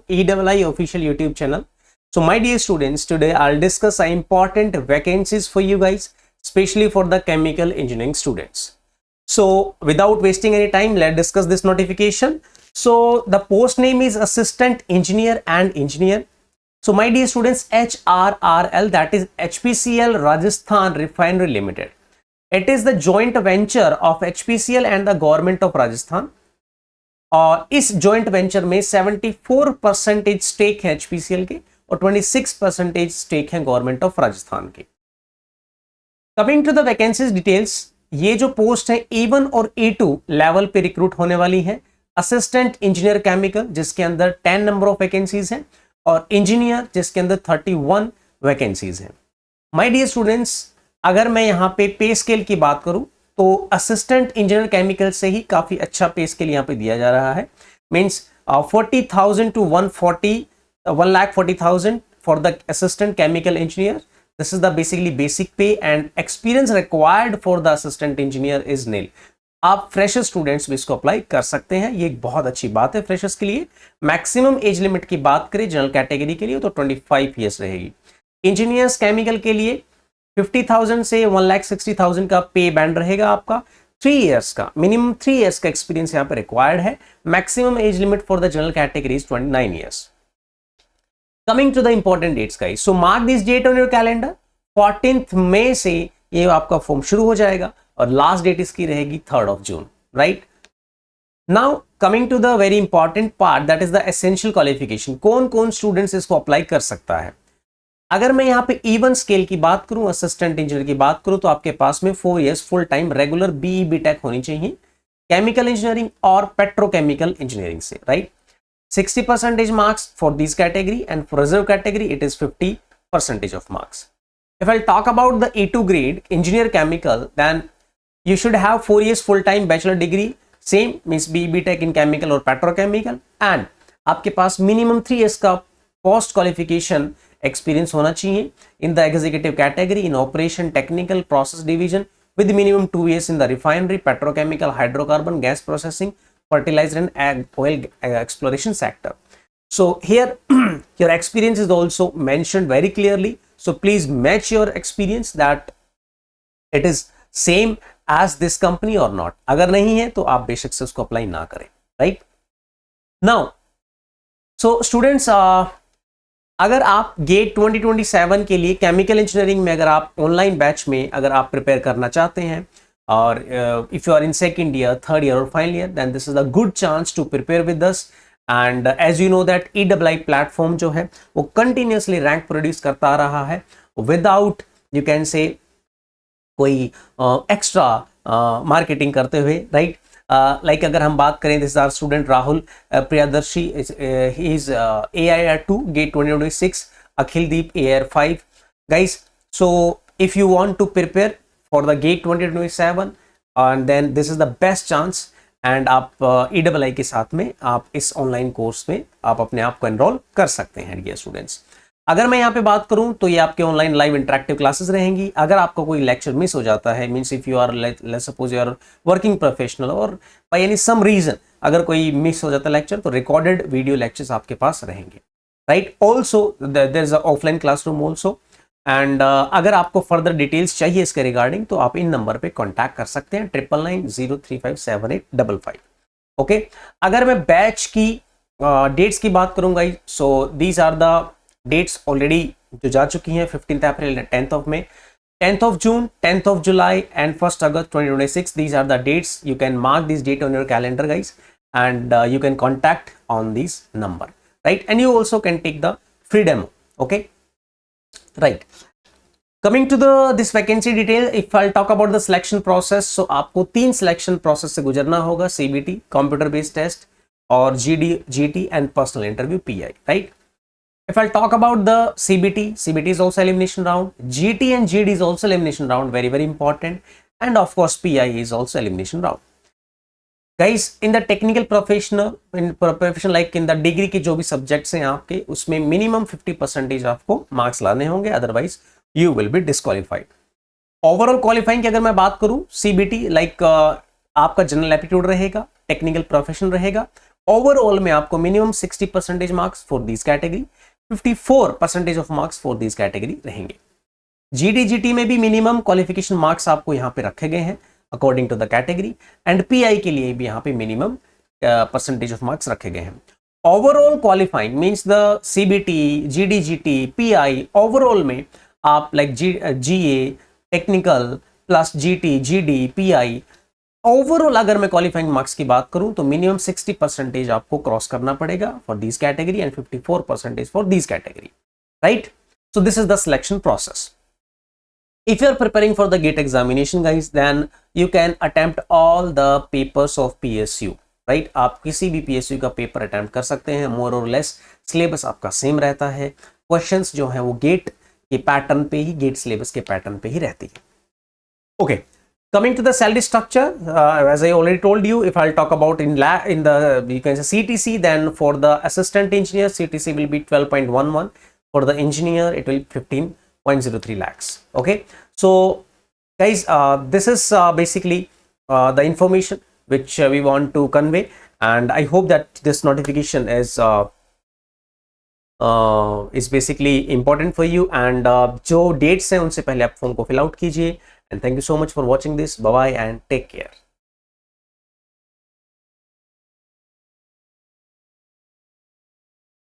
EII official YouTube channel. So my dear students, today I'll discuss some important vacancies for you guys, especially for the chemical engineering students. So without wasting any time, let's discuss this notification. So the post name is Assistant Engineer and Engineer. So my dear students, HRRL, that is HPCL Rajasthan Refinery Limited. It is the joint venture of HPCL and the government of Rajasthan. और इस joint venture में 74% stake है HPCL के और 26% stake है government of Rajasthan के. Coming to the vacancies details, ये जो पोस्ट है A1 और A2 लेवल पे रिक्रूट होने वाली है. असिस्टेंट इंजीनियर केमिकल जिसके अंदर 10 नंबर ऑफ वैकेंसीज हैं और इंजीनियर जिसके अंदर 31 वैकेंसीज हैं. माय डियर स्टूडेंट्स, अगर मैं यहाँ पे स्केल की बात करूं तो असिस्टेंट इंजीनियर केमिकल से ही काफी अच्छा पे स्केल यहाँ पे दिया जा रहा है. Means 40,000 to 1,40,000 for the assistant chemical engineer. This is the basically basic pay and experience required for the assistant engineer is nil. आप फ्रेशर स्टूडेंट्स भी इसको अप्लाई कर सकते हैं, ये एक बहुत अच्छी बात है फ्रेशर्स के लिए. मैक्सिमम एज लिमिट की बात करें जनरल कैटेगरी के लिए तो 25 ईयर्स रहेगी. इंजीनियर्स केमिकल के लिए 50,000 से 1,60,000 का पे बैंड रहेगा आपका. 3 इयर्स का मिनिमम 3 इयर्स का एक्सपीरियंस यहाँ पे रिक्वायर्ड है. Maximum age limit for the general category is 29 years. Coming to the important dates guys, so mark this date on your calendar. 14th मई से ये आपका फॉर्म शुरू हो जाएगा और लास्ट डेट इसकी रहेगी 3rd of June, right. Now coming to the very important part, that is the essential qualification. कौन कौन स्टूडेंट्स इसको अप्लाई कर सकता है. अगर मैं यहाँ पे E1 स्केल की बात करूं, असिस्टेंट इंजीनियर की बात करूं, तो आपके पास में 4 years full time regular BE BTech होनी चाहिए केमिकल इंजीनियरिंग और पेट्रोकेमिकल इंजीनियरिंग से, right. 60% marks for this category and for reserve category it is 50% of marks. If I'll talk about the A2 grade engineer chemical, then you should have 4 years full time bachelor degree, same means BE BTech in chemical or petrochemical, and आपके पास minimum 3 years का post qualification experience होना चाहिए in the executive category in operation technical process division with minimum 2 years in the refinery, petrochemical, hydrocarbon, gas processing, fertilizer and oil exploration sector. So here your experience is also mentioned very clearly. So please match your experience that it is same as this company or not. अगर नहीं है तो आप बेशक से उसको apply ना करें, राइट. नाउ सो स्टूडेंट्स, अगर आप गेट 2027 के लिए केमिकल इंजीनियरिंग में अगर आप ऑनलाइन बैच में अगर आप प्रिपेयर करना चाहते हैं और if you are in second year, third year और final year, then this is a good chance to prepare with us. And as you know that EII platform जो है वो कंटिन्यूसली रैंक प्रोड्यूस करता आ रहा है विदाउट यू कैन से कोई extra marketing करते हुए, राइट. लाइक अगर हम बात करें, this are student Rahul Priyadarshi, he is AIR2 GATE 2026, Akhildeep AIR5 guys. So if you want to prepare for the GATE 2027 and then this is the best chance. And आप EII के साथ में आप इस ऑनलाइन कोर्स में आप अपने आप को एनरोल कर सकते हैं डियर स्टूडेंट्स. अगर मैं यहाँ पे बात करूँ तो ये आपके ऑनलाइन लाइव इंटरेक्टिव क्लासेस रहेंगी. अगर आपका कोई लेक्चर मिस हो जाता है, means if you are let's suppose you are working professional और बाय एनी सम रीजन अगर कोई मिस हो जाता है लेक्चर, तो रिकॉर्डेड वीडियो लेक्चर्स आपके पास रहेंगे, right. Also there is a offline classroom also. And अगर आपको फर्दर डिटेल्स चाहिए इसके रिगार्डिंग तो आप इन नंबर पे कांटेक्ट कर सकते हैं 9990357855. ओके. अगर मैं बैच की डेट्स की बात करूंगा, so these are the dates already जो जा चुकी हैं. 15th April, 10th of May, 10th of June, 10th of July and 1st August 2026. These are the dates. You can mark this date on your calendar guys, and you can contact on this number, right. And you also can take the free demo. Okay, right. Coming to this vacancy detail, if I'll talk about the selection process, so आपको 3 selection process से गुजरना होगा. CBT computer based test और GT and personal interview PI, right. If I'll talk about the CBT is also elimination round. GT and GD is also elimination round, very very important. And of course PI is also elimination round. Guys, in the technical professional like in the degree के जो भी subjects हैं आपके, उसमें minimum 50% आपको marks लाने होंगे, otherwise you will be disqualified. Overall qualifying की अगर मैं बात करूं, CBT like आपका जनरल एप्टीट्यूड रहेगा, टेक्निकल प्रोफेशन रहेगा ओवरऑल में आपको minimum 60% marks for this category, 54% of marks for this category रहेंगे। जीडीजीटी में भी मिनिमम क्वालिफिकेशन मार्क्स आपको यहाँ पे रखे गए हैं according to the category, and PI के लिए भी यहाँ पे मिनिमम परसेंटेज ऑफ मार्क्स रखे गए हैं। Overall qualifying means the CBT, GDGT, PI, overall में आप like GA, technical plus GT, GD, PI, overall अगर मैं क्वालिफाइंग मार्क्स की बात करूं तो मिनिमम 60% आपको क्रॉस करना पड़ेगा for this category and 54% for this category, right? So this is the selection process. If you are preparing for the GATE examination, guys, then you can attempt all the papers of PSU, right? आप किसी भी PSU का paper attempt कर सकते हैं, मोर और less syllabus आपका same रहता है, क्वेश्चंस जो हैं वो गेट के पैटर्न पे ही, गेट सिलेबस के पैटर्न पे ही रहती है. Okay, coming to the salary structure, as I already told you, if I'll talk about in the you can say CTC, then for the assistant engineer, CTC will be 12.11. For the engineer, it will be 15.03 lakhs. Okay, so guys, this is basically the information which we want to convey, and I hope that this notification is basically important for you. And जो dates हैं उनसे पहले आप form को fill out कीजिए. And thank you so much for watching this. Bye bye and take care.